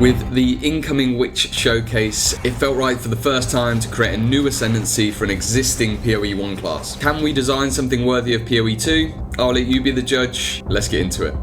With the incoming Witch showcase, it felt right for the first time to create a new ascendancy for an existing PoE 1 class. Can we design something worthy of PoE 2? I'll let you be the judge. Let's get into it.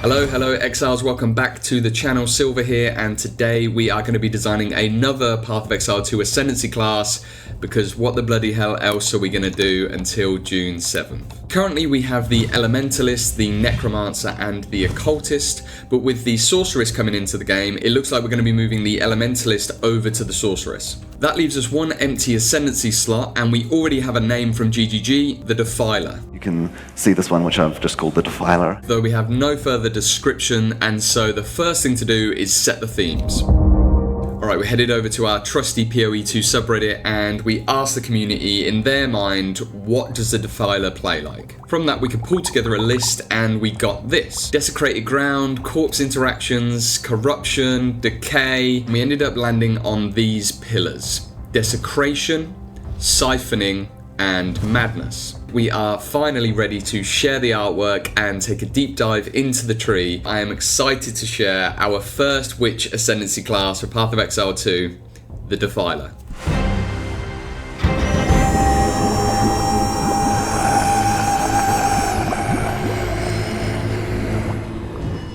Hello Exiles, welcome back to the channel. Silver here, and today we are going to be designing another Path of Exile 2 Ascendancy class, because what the bloody hell else are we going to do until June 7th? Currently we have the Elementalist, the Necromancer and the Occultist, but with the Sorceress coming into the game, it looks like we're going to be moving the Elementalist over to the Sorceress. That leaves us one empty Ascendancy slot, and we already have a name from GGG, the Defiler. You can see this one, which I've just called the Defiler. Though we have no further description, and so the first thing to do is set the themes. Alright, we're headed over to our trusty PoE2 subreddit, and we asked the community, in their mind, what does the Defiler play like? From that we could pull together a list, and we got this. Desecrated ground, corpse interactions, corruption, decay. We ended up landing on these pillars: desecration, siphoning, and madness. We are finally ready to share the artwork and take a deep dive into the tree. I am excited to share our first Witch Ascendancy class for Path of Exile 2, the Defiler.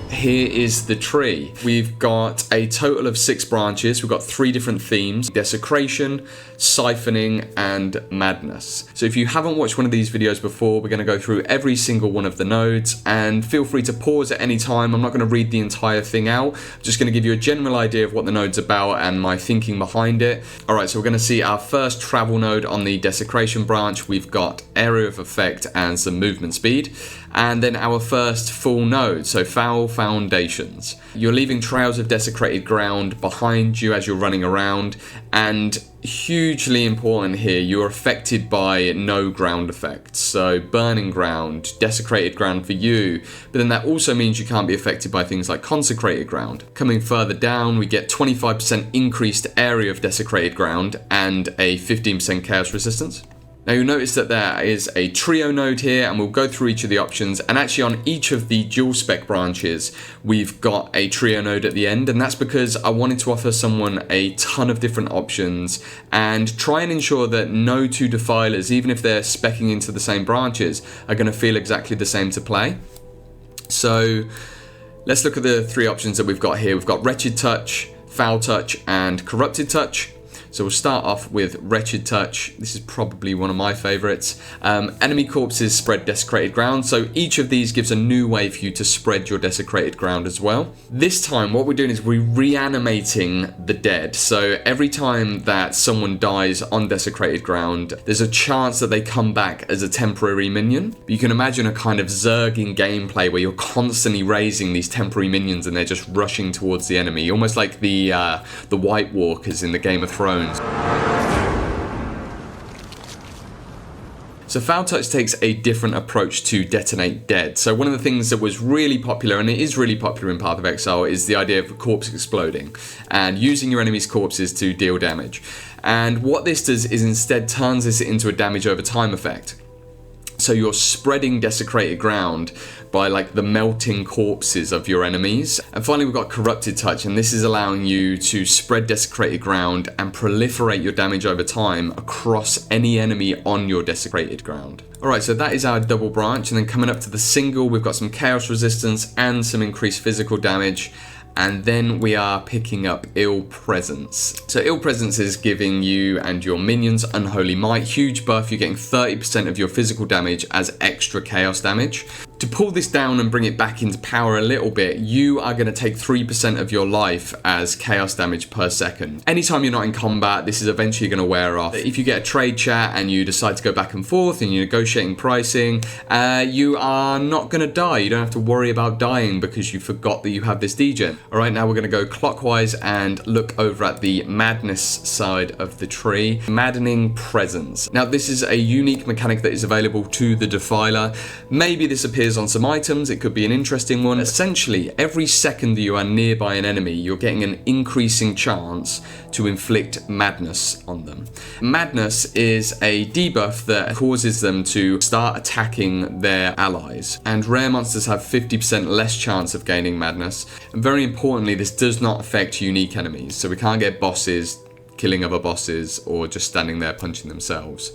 Here is the tree. We've got a total of 6 branches. We've got 3 different themes: desecration, siphoning, and madness. So if you haven't watched one of these videos before, we're going to go through every single one of the nodes, and feel free to pause at any time. I'm not going to read the entire thing out. I'm just going to give you a general idea of what the node's about and my thinking behind it. Alright, so we're going to see our first travel node on the desecration branch. We've got area of effect and some movement speed. And then our first full node, so foul foundations. You're leaving trails of desecrated ground behind you as you're running around, and hugely important here, you're affected by no ground effects. So burning ground, desecrated ground for you, but then that also means you can't be affected by things like consecrated ground. Coming further down, we get 25% increased area of desecrated ground and a 15% chaos resistance. Now you'll notice that there is a trio node here, and we'll go through each of the options, and actually on each of the dual spec branches we've got a trio node at the end, and that's because I wanted to offer someone a ton of different options and try and ensure that no 2 defilers, even if they're speccing into the same branches, are going to feel exactly the same to play. So let's look at the 3 options that we've got here. We've got Wretched Touch, Foul Touch and Corrupted Touch. So we'll start off with Wretched Touch. This is probably one of my favourites. Enemy corpses spread desecrated ground. So each of these gives a new way for you to spread your desecrated ground as well. This time what we're doing is we're reanimating the dead. So every time that someone dies on desecrated ground, there's a chance that they come back as a temporary minion. But you can imagine a kind of Zerging gameplay where you're constantly raising these temporary minions and they're just rushing towards the enemy. Almost like the White Walkers in the Game of Thrones. So Foul Touch takes a different approach to detonate dead. So one of the things that was really popular, and it is really popular in Path of Exile, is the idea of a corpse exploding and using your enemy's corpses to deal damage. And what this does is instead turns this into a damage over time effect. So you're spreading desecrated ground by like the melting corpses of your enemies. And finally we've got Corrupted Touch, and this is allowing you to spread desecrated ground and proliferate your damage over time across any enemy on your desecrated ground. Alright, so that is our double branch, and then coming up to the single we've got some chaos resistance and some increased physical damage. And then we are picking up Ill Presence. So Ill Presence is giving you and your minions Unholy Might. Huge buff, you're getting 30% of your physical damage as extra chaos damage. To pull this down and bring it back into power a little bit, you are going to take 3% of your life as chaos damage per second. Anytime you're not in combat, this is eventually going to wear off. If you get a trade chat and you decide to go back and forth and you're negotiating pricing, you are not going to die. You don't have to worry about dying because you forgot that you have this degen. Alright, now we're going to go clockwise and look over at the Madness side of the tree. Maddening Presence. Now this is a unique mechanic that is available to the Defiler. Maybe this appears appears on some items, it could be an interesting one. Essentially, every second that you are nearby an enemy, you're getting an increasing chance to inflict madness on them. Madness is a debuff that causes them to start attacking their allies, and rare monsters have 50% less chance of gaining madness. And very importantly, this does not affect unique enemies, so we can't get bosses killing other bosses or just standing there punching themselves.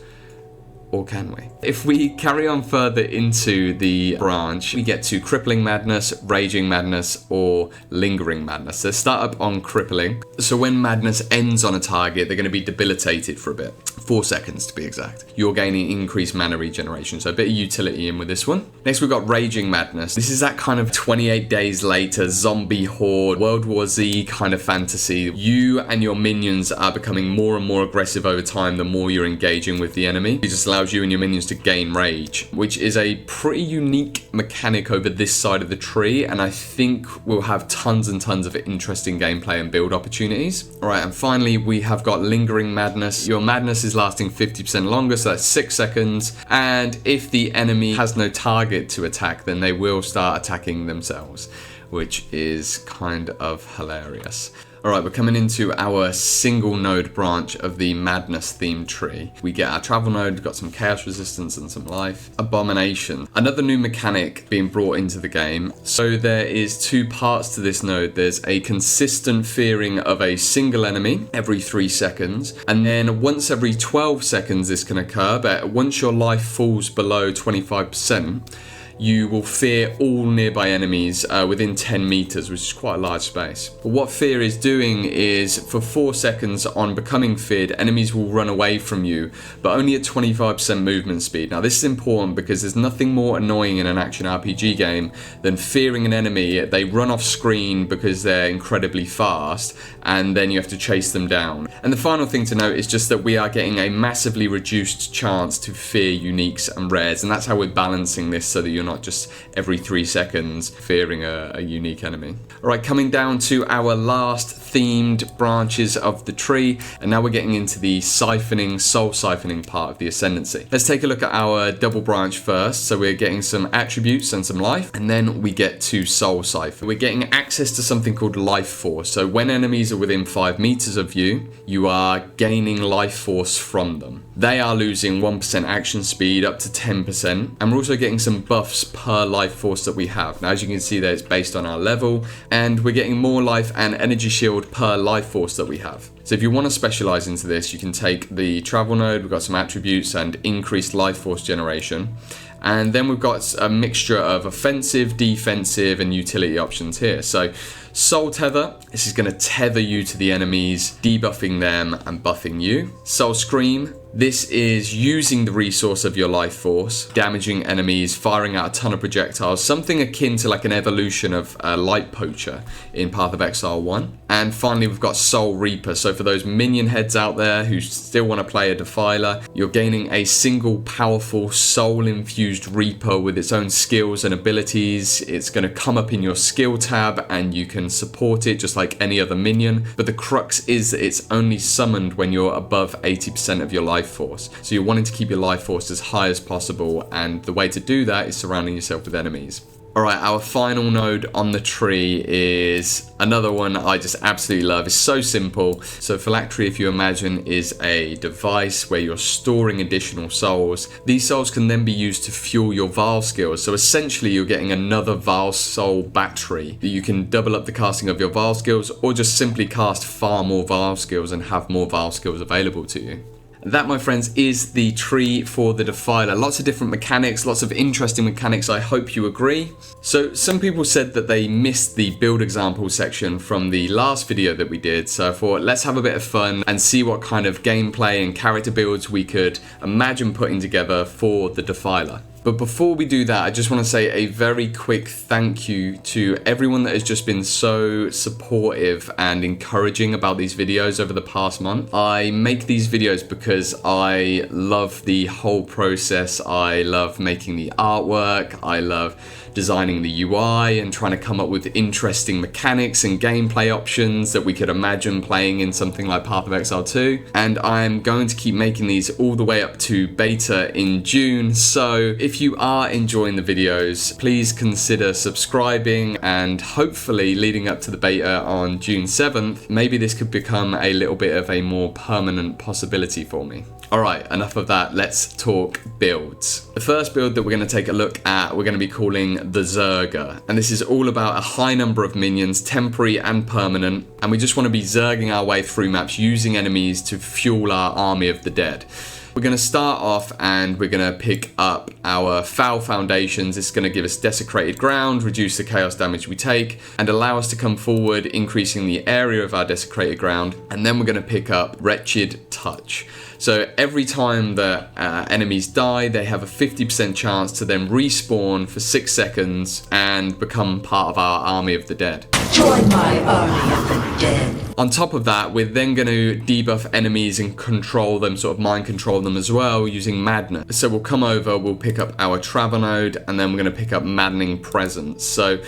Or can we? If we carry on further into the branch, we get to Crippling Madness, Raging Madness, or Lingering Madness. Let's start up on Crippling. So when madness ends on a target, they're going to be debilitated for a bit. 4 seconds to be exact. You're gaining increased mana regeneration, so a bit of utility in with this one. Next we've got Raging Madness. This is that kind of 28 days later, zombie horde, World War Z kind of fantasy. You and your minions are becoming more and more aggressive over time the more you're engaging with the enemy. It just allows you and your minions to gain rage, which is a pretty unique mechanic over this side of the tree, and I think we'll have tons and tons of interesting gameplay and build opportunities. Alright, and finally we have got Lingering Madness. Your madness is lasting 50% longer, so that's 6 seconds, and if the enemy has no target to attack, then they will start attacking themselves, which is kind of hilarious. Alright, we're coming into our single node branch of the madness themed tree. We get our travel node, got some chaos resistance and some life. Abomination, another new mechanic being brought into the game. So there is 2 parts to this node. There's a consistent fearing of a single enemy every 3 seconds, and then once every 12 seconds this can occur, but once your life falls below 25%, you will fear all nearby enemies within 10 meters, which is quite a large space. But what fear is doing is, for 4 seconds on becoming feared, enemies will run away from you, but only at 25% movement speed. Now this is important because there's nothing more annoying in an action RPG game than fearing an enemy. They run off screen because they're incredibly fast, and then you have to chase them down. And the final thing to note is just that we are getting a massively reduced chance to fear uniques and rares, and that's how we're balancing this so that you're not just every 3 seconds fearing a unique enemy. Alright, coming down to our last themed branches of the tree, and now we're getting into the siphoning, soul siphoning part of the Ascendancy. Let's take a look at our double branch first. So we're getting some attributes and some life, and then we get to soul siphon. We're getting access to something called life force. So when enemies are within 5 meters of you, you are gaining life force from them. They are losing 1% action speed up to 10%, and we're also getting some buffs per life force that we have. Now as you can see there, it's based on our level, and we're getting more life and energy shield per life force that we have. So if you want to specialize into this, you can take the travel node, we've got some attributes and increased life force generation. And then we've got a mixture of offensive, defensive, and utility options here. So Soul Tether, this is going to tether you to the enemies, debuffing them and buffing you. Soul Scream, this is using the resource of your life force, damaging enemies, firing out a ton of projectiles, something akin to like an evolution of Light Poacher in Path of Exile 1. And finally we've got Soul Reaper, so for those minion heads out there who still want to play a Defiler, you're gaining a single powerful soul-infused Reaper with its own skills and abilities. It's going to come up in your skill tab and you can support it just like any other minion, but the crux is that it's only summoned when you're above 80% of your life force. So you're wanting to keep your life force as high as possible, and the way to do that is surrounding yourself with enemies. Alright, our final node on the tree is another one I just absolutely love. It's so simple. So Phylactery, if you imagine, is a device where you're storing additional souls. These souls can then be used to fuel your Vaal skills. So essentially you're getting another Vaal soul battery that you can double up the casting of your Vaal skills, or just simply cast far more Vaal skills and have more Vaal skills available to you. That, my friends, is the tree for the Defiler. Lots of different mechanics, lots of interesting mechanics. I hope you agree. So some people said that they missed the build example section from the last video that we did. So I thought, let's have a bit of fun and see what kind of gameplay and character builds we could imagine putting together for the Defiler. But before we do that, I just want to say a very quick thank you to everyone that has just been so supportive and encouraging about these videos over the past month. I make these videos because I love the whole process. I love making the artwork. I love designing the UI and trying to come up with interesting mechanics and gameplay options that we could imagine playing in something like Path of Exile 2. And I'm going to keep making these all the way up to beta in June. So if if you are enjoying the videos, please consider subscribing, and hopefully leading up to the beta on June 7th, maybe this could become a little bit of a more permanent possibility for me. Alright, enough of that, let's talk builds. The first build that we're going to take a look at, we're going to be calling the Zerger. And this is all about a high number of minions, temporary and permanent, and we just want to be zerging our way through maps using enemies to fuel our army of the dead. We're going to start off and we're going to pick up our foul foundations. It's going to give us desecrated ground, reduce the chaos damage we take, and allow us to come forward, increasing the area of our desecrated ground. And then we're going to pick up wretched touch. So every time that enemies die, they have a 50% chance to then respawn for 6 seconds and become part of our army of the dead. Join my army of the dead. On top of that, we're then going to debuff enemies and control them, sort of mind control them as well, using Madness. So we'll come over, we'll pick up our Travel Node, and then we're going to pick up Maddening Presence. So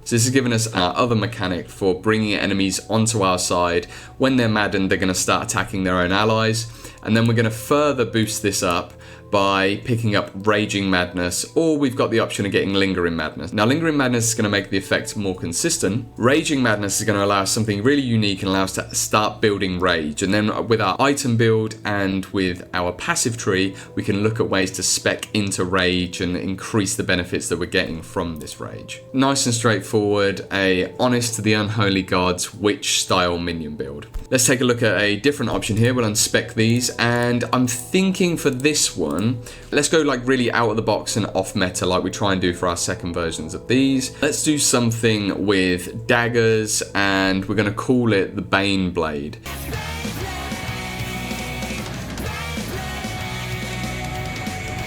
this is giving us our other mechanic for bringing enemies onto our side. When they're maddened, they're going to start attacking their own allies. And then we're going to further boost this up by picking up Raging Madness, or we've got the option of getting Lingering Madness. Now, Lingering Madness is going to make the effect more consistent. Raging Madness is going to allow us something really unique and allow us to start building Rage. And then with our item build and with our passive tree, we can look at ways to spec into Rage and increase the benefits that we're getting from this Rage. Nice and straightforward, a honest to the unholy gods witch style minion build. Let's take a look at a different option here. We'll unspec these, and I'm thinking for this one, let's go like really out of the box and off meta like we try and do for our second versions of these. Let's do something with daggers, and we're going to call it the Baneblade.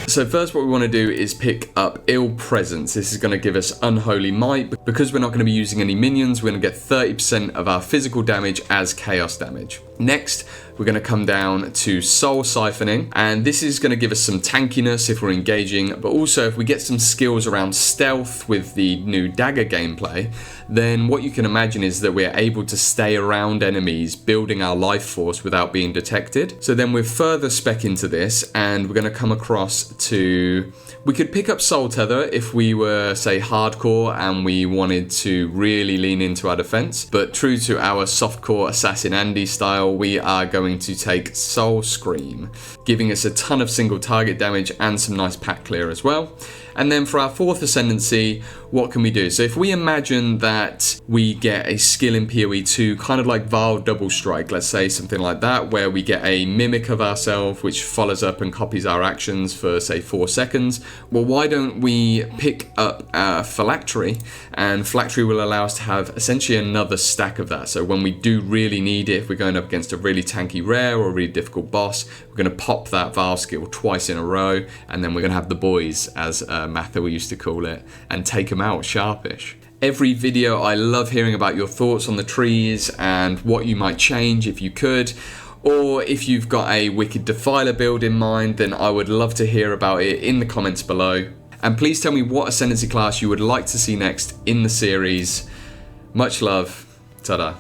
So first what we want to do is pick up Ill Presence. This is going to give us Unholy Might. Because we're not going to be using any minions, we're going to get 30% of our physical damage as chaos damage. Next, we're going to come down to Soul Siphoning, and this is going to give us some tankiness if we're engaging, but also if we get some skills around stealth with the new dagger gameplay, then what you can imagine is that we're able to stay around enemies, building our life force without being detected. So then we're further spec into this, and we're going to come across to... We could pick up Soul Tether if we were, say, hardcore and we wanted to really lean into our defense, but true to our softcore Assassin Andy style, we are going to take Soul Scream, giving us a ton of single target damage and some nice pack clear as well. And then for our fourth Ascendancy, what can we do? So if we imagine that we get a skill in PoE 2, kind of like Vile Double Strike, let's say something like that, where we get a mimic of ourselves which follows up and copies our actions for, say, 4 seconds. Well, why don't we pick up Phylactery, and Phylactery will allow us to have essentially another stack of that. So when we do really need it, if we're going up against a really tanky rare or a really difficult boss, we're going to pop that Vile skill twice in a row, and then we're going to have the boys, as Mather we used to call it, and take them out sharpish. Every video I love hearing about your thoughts on the trees and what you might change if you could, or if you've got a wicked Defiler build in mind, then I would love to hear about it in the comments below. And please tell me what Ascendancy class you would like to see next in the series. Much love. Ta-da.